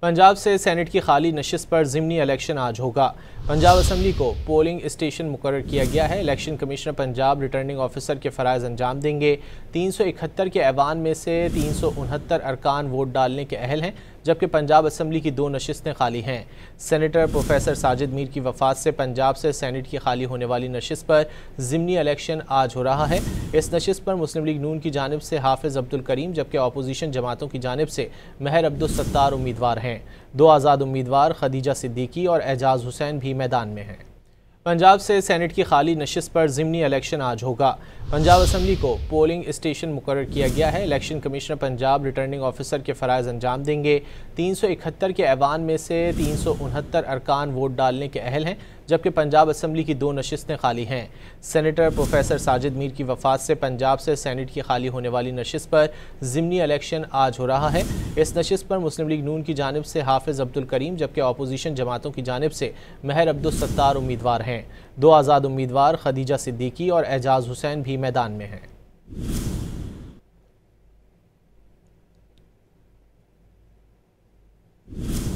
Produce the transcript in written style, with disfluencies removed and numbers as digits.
पंजाब से सेनेट की खाली नशिस्त पर ज़िमनी इलेक्शन आज होगा। पंजाब असम्बली को पोलिंग स्टेशन मुकर्रर किया गया है। Election commissioner Punjab returning officer के फ़राइज़ अंजाम देंगे। 371 के ऐवान में से 369 अरकान वोट डालने के अहल हैं, जबकि पंजाब असम्बली की 2 नशिस्तें खाली हैं। सेनेटर प्रोफेसर साजिद मीर की वफ़ात से पंजाब से सेनेट की खाली होने वाली नशिस्त पर ज़िमनी इलेक्शन आज हो रहा है। इस नशिस्त पर मुस्लिम लीग नून की जानिब से हाफिज़ अब्दुल करीम, जबकि अपोजिशन जमातों की जानिब से महर अब्दुल सत्तार उम्मीदवार हैं। 2 आज़ाद उम्मीदवार खदीजा सिद्दीकी और एजाज हुसैन भी मैदान में हैं। पंजाब से सेनेट की खाली नशिस्त पर ज़िमनी इलेक्शन आज होगा। पंजाब असम्बली को पोलिंग स्टेशन मुकर्रर किया गया है। Election commissioner Punjab returning officer के फ़राइज़ अंजाम देंगे। 371 के ऐवान में से 369 अरकान वोट डालने के अहल हैं, जबकि पंजाब असम्बली की 2 नशिस्तें खाली हैं। सेनेटर प्रोफेसर साजिद मीर की वफ़ात से पंजाब से सेनेट की खाली होने वाली नशिस्त पर ज़िमनी इलेक्शन आज हो रहा है। इस नशिस्त पर मुस्लिम लीग नून की जानिब से हाफिज़ अब्दुल करीम, जबकि अपोजिशन जमातों की जानिब से महर अब्दुल सत्तार उम्मीदवार हैं। 2 आज़ाद उम्मीदवार खदीजा सिद्दीकी और एजाज हुसैन भी मैदान में हैं।